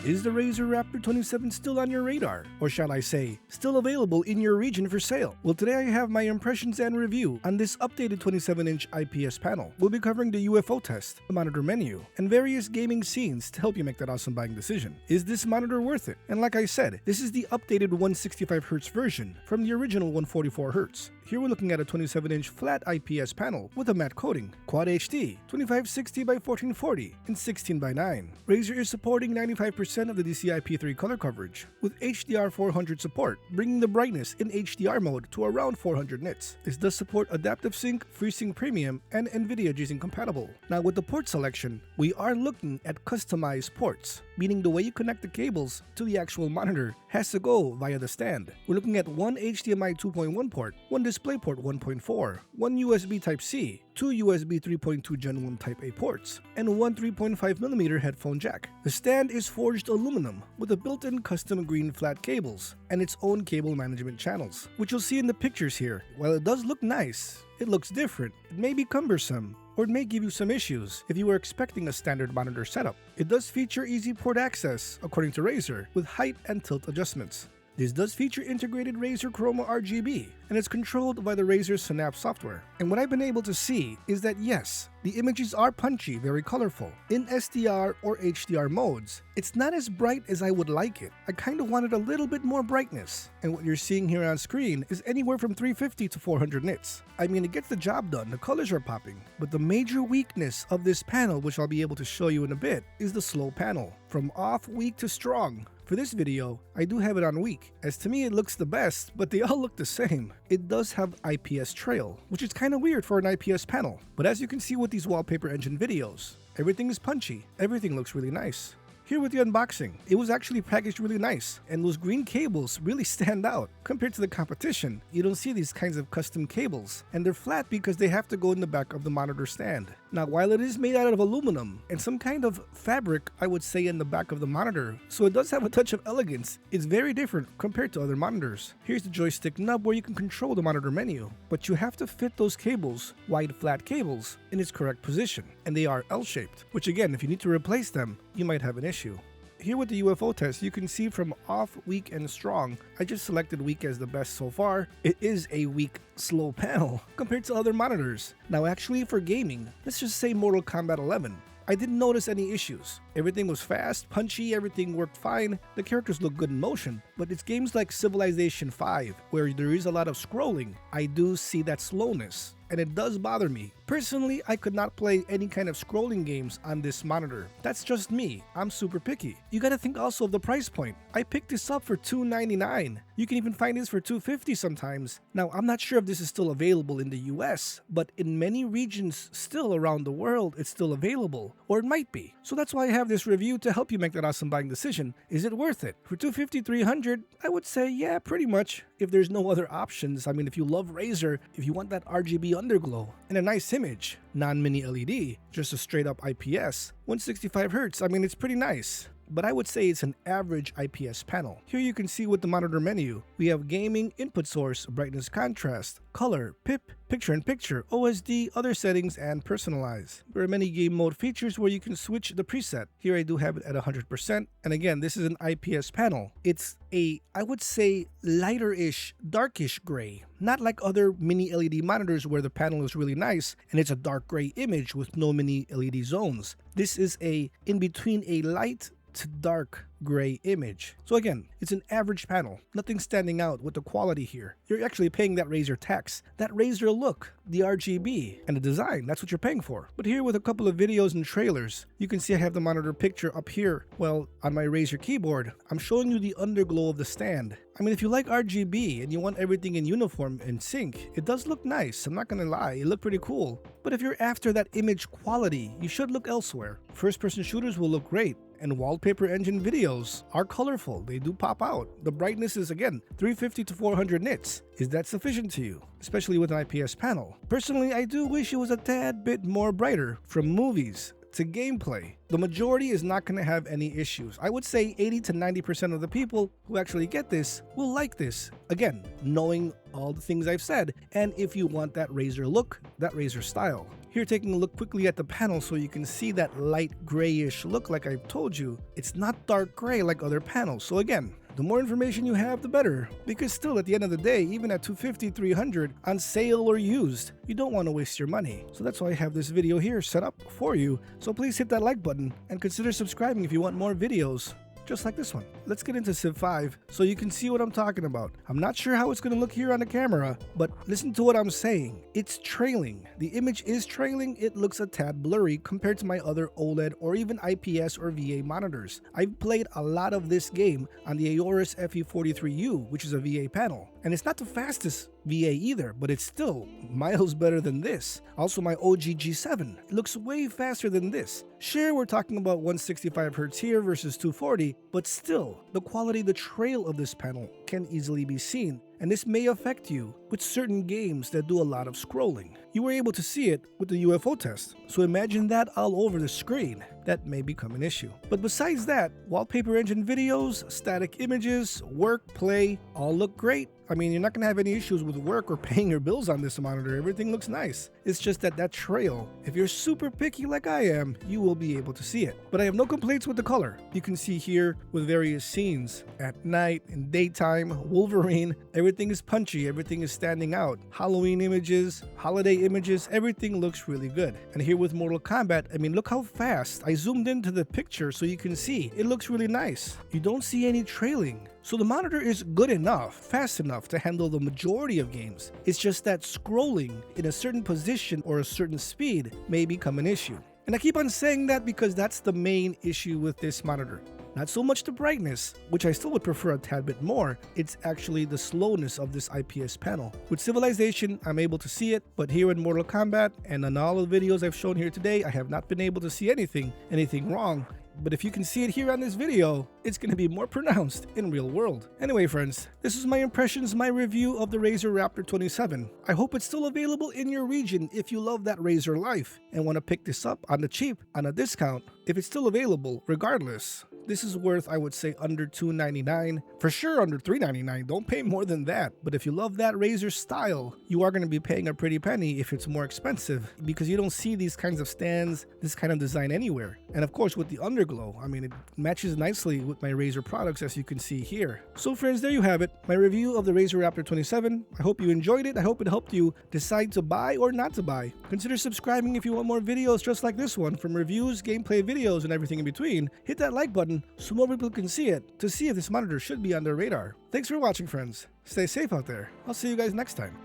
Is the Razer Raptor 27 still on your radar? Or shall I say, still available in your region for sale? Well, today I have my impressions and review on this updated 27-inch IPS panel. We'll be covering the UFO test, the monitor menu, and various gaming scenes to help you make that awesome buying decision. Is this monitor worth it? And like I said, this is the updated 165Hz version from the original 144Hz. Here we're looking at a 27-inch flat IPS panel with a matte coating, Quad HD, 2560 by 1440, and 16 by 9. Razer is supporting 95% of the DCI-P3 color coverage, with HDR 400 support, bringing the brightness in HDR mode to around 400 nits. This does support Adaptive Sync, FreeSync Premium, and NVIDIA G-Sync compatible. Now with the port selection, we are looking at customized ports, meaning the way you connect the cables to the actual monitor has to go via the stand. We're looking at one HDMI 2.1 port, one DisplayPort 1.4, one USB Type-C, two USB 3.2 Gen 1 Type A ports, and one 3.5mm headphone jack. The stand is forged aluminum with a built-in custom green flat cables and its own cable management channels, which you'll see in the pictures here. While it does look nice, it looks different, it may be cumbersome, or it may give you some issues if you were expecting a standard monitor setup. It does feature easy port access, according to Razer, with height and tilt adjustments. This does feature integrated Razer Chroma RGB, and it's controlled by the Razer Synapse software. And what I've been able to see is that yes, the images are punchy, very colorful. In SDR or HDR modes, it's not as bright as I would like it. I kind of wanted a little bit more brightness. And what you're seeing here on screen is anywhere from 350 to 400 nits. I mean, it gets the job done, the colors are popping. But the major weakness of this panel, which I'll be able to show you in a bit, is the slow panel. From off, weak to strong. For this video, I do have it on weak, as to me it looks the best, but they all look the same. It does have IPS trail, which is kind of weird for an IPS panel, but as you can see with these wallpaper engine videos, everything is punchy, everything looks really nice. Here with the unboxing, it was actually packaged really nice, and those green cables really stand out. Compared to the competition, you don't see these kinds of custom cables, and they're flat because they have to go in the back of the monitor stand. Now, while it is made out of aluminum and some kind of fabric, I would say, in the back of the monitor, so it does have a touch of elegance, it's very different compared to other monitors. Here's the joystick nub where you can control the monitor menu, but you have to fit those cables, wide flat cables, in its correct position, and they are L-shaped, which again, if you need to replace them, you might have an issue. Here with the UFO test, you can see from off, weak, and strong. I just selected weak as the best so far. It is a weak, slow panel compared to other monitors. Now actually for gaming, let's just say Mortal Kombat 11. I didn't notice any issues. Everything was fast, punchy, everything worked fine, the characters look good in motion, but it's games like Civilization 5, where there is a lot of scrolling, I do see that slowness, and it does bother me. Personally, I could not play any kind of scrolling games on this monitor. That's just me, I'm super picky. You gotta think also of the price point. I picked this up for $299. You can even find this for $250 sometimes. Now, I'm not sure if this is still available in the US, but in many regions still around the world, it's still available, or it might be. So that's why I have this review to help you make that awesome buying decision. Is it worth it? For $250, $300, I would say yeah, pretty much. If there's no other options, I mean, if you love Razer, if you want that RGB underglow and a nice image, non-mini LED, just a straight up IPS, 165Hz, I mean, it's pretty nice. But I would say it's an average IPS panel. Here you can see with the monitor menu, we have gaming, input source, brightness contrast, color, PIP, picture-in-picture, OSD, other settings, and personalize. There are many game mode features where you can switch the preset. Here I do have it at 100%, and again, this is an IPS panel. It's a, I would say, lighter-ish, darkish gray. Not like other mini LED monitors where the panel is really nice and it's a dark gray image with no mini LED zones. This is a in between a light to dark gray image. So again, it's an average panel, nothing standing out with the quality here. You're actually paying that Razer tax, that Razer look, the RGB, and the design, that's what you're paying for. But here with a couple of videos and trailers, you can see I have the monitor picture up here. Well, on my Razer keyboard, I'm showing you the underglow of the stand. I mean, if you like RGB and you want everything in uniform and sync, it does look nice, I'm not gonna lie, it looked pretty cool. But if you're after that image quality, you should look elsewhere. First-person shooters will look great, and wallpaper engine videos are colorful, they do pop out. The brightness is again 350 to 400 nits. Is that sufficient to you? Especially with an IPS panel. Personally, I do wish it was a tad bit more brighter. From movies to gameplay, the majority is not going to have any issues. I would say 80 to 90% of the people who actually get this will like this. Again, knowing all the things I've said, and if you want that Razer look, that Razer style. Here, taking a look quickly at the panel so you can see that light grayish look like I've told you. It's not dark gray like other panels. So again, the more information you have, the better. Because still, at the end of the day, even at $250, $300 on sale or used, you don't want to waste your money. So that's why I have this video here set up for you. So please hit that like button and consider subscribing if you want more videos just like this one. Let's get into Civ 5 so you can see what I'm talking about. I'm not sure how it's going to look here on the camera, but listen to what I'm saying. It's trailing. The image is trailing. It looks a tad blurry compared to my other OLED or even IPS or VA monitors. I've played a lot of this game on the Aorus FE43U, which is a VA panel. And it's not the fastest VA either, but it's still miles better than this. Also, my OG G7 looks way faster than this. Sure, we're talking about 165Hz here versus 240, but still, the quality, the trail of this panel can easily be seen. And this may affect you with certain games that do a lot of scrolling. You were able to see it with the UFO test, so imagine that all over the screen. That may become an issue. But besides that, wallpaper engine videos, static images, work, play, all look great. I mean, you're not going to have any issues with work or paying your bills on this monitor. Everything looks nice. It's just that trail, if you're super picky like I am, you will be able to see it. But I have no complaints with the color. You can see here with various scenes, at night, in daytime, Wolverine, everything is punchy, everything is standing out. Halloween images, holiday images, everything looks really good. And here with Mortal Kombat, I mean, look how fast. I zoomed into the picture so you can see. It looks really nice. You don't see any trailing. So the monitor is good enough, fast enough to handle the majority of games. It's just that scrolling in a certain position or a certain speed may become an issue. And I keep on saying that because that's the main issue with this monitor. Not so much the brightness, which I still would prefer a tad bit more, it's actually the slowness of this IPS panel. With Civilization, I'm able to see it, but here in Mortal Kombat and on all the videos I've shown here today, I have not been able to see anything wrong. But if you can see it here on this video, it's going to be more pronounced in real world. Anyway, friends, this is my impressions, my review of the Razer Raptor 27. I hope it's still available in your region if you love that Razer life and want to pick this up on the cheap, on a discount. If it's still available, regardless, this is worth, I would say, under $299. For sure under $399. Don't pay more than that. But if you love that Razer style, you are going to be paying a pretty penny if it's more expensive, because you don't see these kinds of stands, this kind of design anywhere. And of course, with the underglow, I mean, it matches nicely with my Razer products, as you can see here. So friends, there you have it. My review of the Razer Raptor 27. I hope you enjoyed it. I hope it helped you decide to buy or not to buy. Consider subscribing if you want more videos just like this one, from reviews, gameplay videos, and everything in between. Hit that like button so more people can see it, to see if this monitor should be on their radar. Thanks for watching, friends. Stay safe out there. I'll see you guys next time.